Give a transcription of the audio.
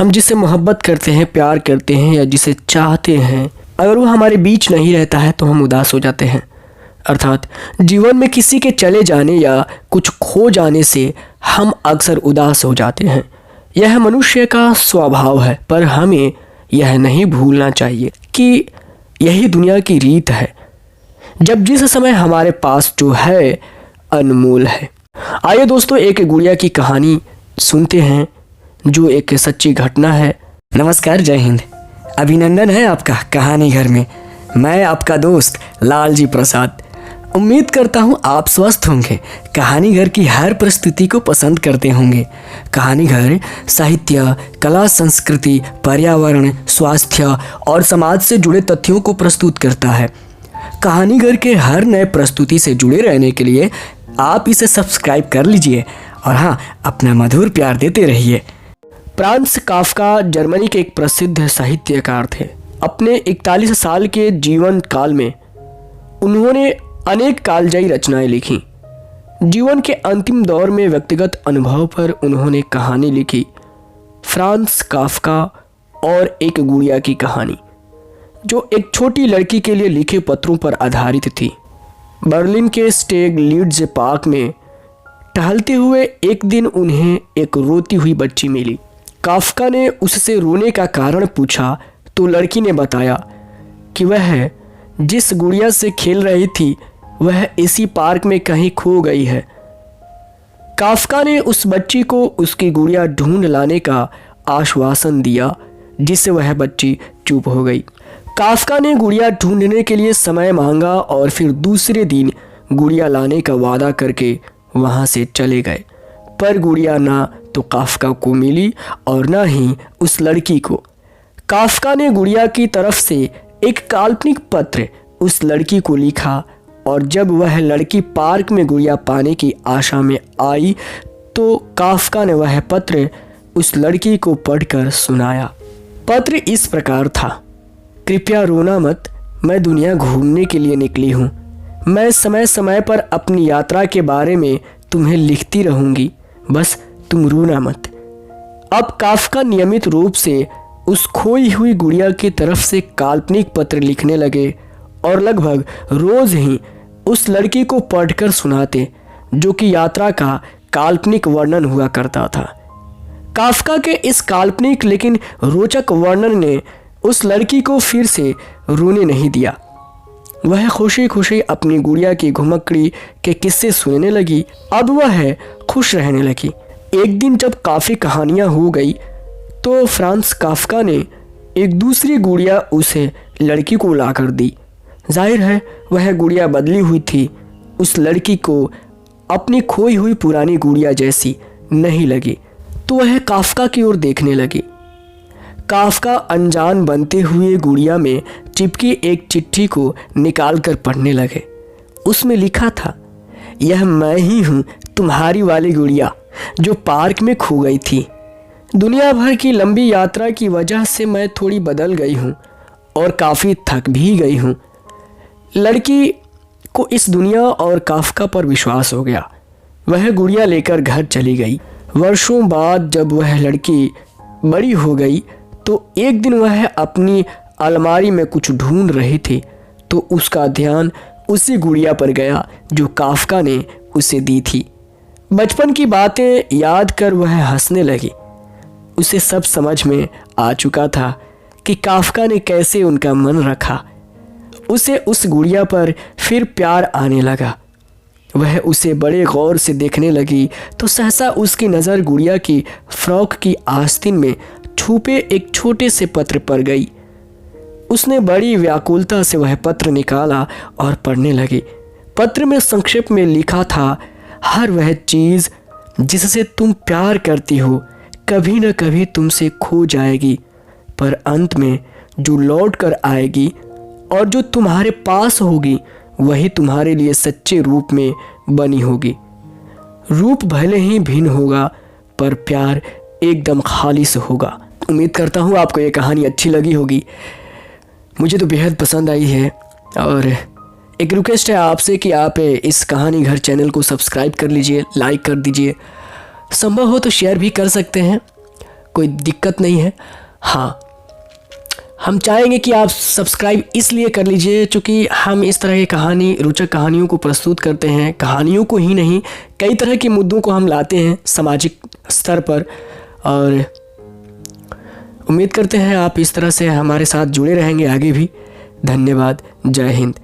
हम जिसे मोहब्बत करते हैं, प्यार करते हैं या जिसे चाहते हैं, अगर वो हमारे बीच नहीं रहता है तो हम उदास हो जाते हैं। अर्थात जीवन में किसी के चले जाने या कुछ खो जाने से हम अक्सर उदास हो जाते हैं। यह मनुष्य का स्वभाव है, पर हमें यह नहीं भूलना चाहिए कि यही दुनिया की रीत है, जब जिस समय हमारे पास जो है अनमोल है। आइए दोस्तों, एक गुड़िया की कहानी सुनते हैं जो एक सच्ची घटना है। नमस्कार, जय हिंद। अभिनंदन है आपका कहानी घर में। मैं आपका दोस्त लालजी प्रसाद। उम्मीद करता हूँ आप स्वस्थ होंगे, कहानी घर की हर प्रस्तुति को पसंद करते होंगे। कहानी घर साहित्य, कला, संस्कृति, पर्यावरण, स्वास्थ्य और समाज से जुड़े तथ्यों को प्रस्तुत करता है। कहानी घर के हर नए प्रस्तुति से जुड़े रहने के लिए आप इसे सब्सक्राइब कर लीजिए और हाँ, अपना मधुर प्यार देते रहिए। फ्रांत्स काफ्का जर्मनी के एक प्रसिद्ध साहित्यकार थे। अपने 41 साल के जीवन काल में उन्होंने अनेक कालजयी रचनाएं लिखीं। जीवन के अंतिम दौर में व्यक्तिगत अनुभव पर उन्होंने कहानी लिखी, फ्रांत्स काफ्का और एक गुड़िया की कहानी, जो एक छोटी लड़की के लिए लिखे पत्रों पर आधारित थी। बर्लिन के स्टेग लीड्स पार्क में टहलते हुए एक दिन उन्हें एक रोती हुई बच्ची मिली। काफ्का ने उससे रोने का कारण पूछा तो लड़की ने बताया कि वह जिस गुड़िया से खेल रही थी वह इसी पार्क में कहीं खो गई है। काफ्का ने उस बच्ची को उसकी गुड़िया ढूंढ लाने का आश्वासन दिया, जिससे वह बच्ची चुप हो गई। काफ्का ने गुड़िया ढूंढने के लिए समय मांगा और फिर दूसरे दिन गुड़िया लाने का वादा करके वहां से चले गए। पर गुड़िया ना तो काफ्का को मिली और ना ही उस लड़की को। काफ्का ने गुड़िया की तरफ से एक काल्पनिक पत्र उस लड़की को लिखा और जब वह लड़की पार्क में गुड़िया पाने की आशा में आई तो काफ्का ने वह पत्र उस लड़की को पढ़कर सुनाया। पत्र इस प्रकार था: कृपया रोना मत, मैं दुनिया घूमने के लिए निकली हूँ। मैं समय समय पर अपनी यात्रा के बारे में तुम्हें लिखती रहूँगी, बस तुम रोना मत। अब काफ्का नियमित रूप से उस खोई हुई गुड़िया की तरफ से काल्पनिक पत्र लिखने लगे और लगभग रोज ही उस लड़की को पढ़कर सुनाते, जो कि यात्रा का काल्पनिक वर्णन हुआ करता था। काफ्का के इस काल्पनिक लेकिन रोचक वर्णन ने उस लड़की को फिर से रोने नहीं दिया। वह खुशी खुशी अपनी गुड़िया की घुमक्कड़ी के किस्से सुनने लगी। अब वह खुश रहने लगी। एक दिन जब काफ़ी कहानियाँ हो गई तो फ्रांत्स काफ्का ने एक दूसरी गुड़िया उसे लड़की को लाकर दी। जाहिर है वह गुड़िया बदली हुई थी। उस लड़की को अपनी खोई हुई पुरानी गुड़िया जैसी नहीं लगी तो वह काफ्का की ओर देखने लगी। काफ्का अनजान बनते हुए गुड़िया में चिपकी एक चिट्ठी को निकालकर पढ़ने लगे। उसमें लिखा था: यह मैं ही हूँ, तुम्हारी वाली गुड़िया जो पार्क में खो गई थी। दुनिया भर की लंबी यात्रा की वजह से मैं थोड़ी बदल गई हूँ और काफ़ी थक भी गई हूँ। लड़की को इस दुनिया और काफ्का पर विश्वास हो गया। वह गुड़िया लेकर घर चली गई। वर्षों बाद जब वह लड़की बड़ी हो गई तो एक दिन वह अपनी अलमारी में कुछ ढूंढ रही थी तो उसका ध्यान उसी गुड़िया पर गया जो काफ्का ने उसे दी थी। बचपन की बातें याद कर वह हंसने लगी। उसे सब समझ में आ चुका था कि काफ्का ने कैसे उनका मन रखा। उसे उस गुड़िया पर फिर प्यार आने लगा। वह उसे बड़े गौर से देखने लगी तो सहसा उसकी नज़र गुड़िया की फ्रॉक की आस्तीन में छुपे एक छोटे से पत्र पर गई। उसने बड़ी व्याकुलता से वह पत्र निकाला और पढ़ने लगी। पत्र में संक्षेप में लिखा था: हर वह चीज़ जिससे तुम प्यार करती हो कभी न कभी तुमसे खो जाएगी, पर अंत में जो लौट कर आएगी और जो तुम्हारे पास होगी वही तुम्हारे लिए सच्चे रूप में बनी होगी। रूप भले ही भिन्न होगा पर प्यार एकदम खालिस होगा। उम्मीद करता हूँ आपको ये कहानी अच्छी लगी होगी। मुझे तो बेहद पसंद आई है और एक रिक्वेस्ट है आपसे कि आप इस कहानी घर चैनल को सब्सक्राइब कर लीजिए, लाइक कर दीजिए, संभव हो तो शेयर भी कर सकते हैं। कोई दिक्कत नहीं है। हाँ, हम चाहेंगे कि आप सब्सक्राइब इसलिए कर लीजिए क्योंकि हम इस तरह की रोचक कहानियों को प्रस्तुत करते हैं। कहानियों को ही नहीं, कई तरह के मुद्दों को हम लाते हैं सामाजिक स्तर पर, और उम्मीद करते हैं आप इस तरह से हमारे साथ जुड़े रहेंगे आगे भी। धन्यवाद। जय हिंद।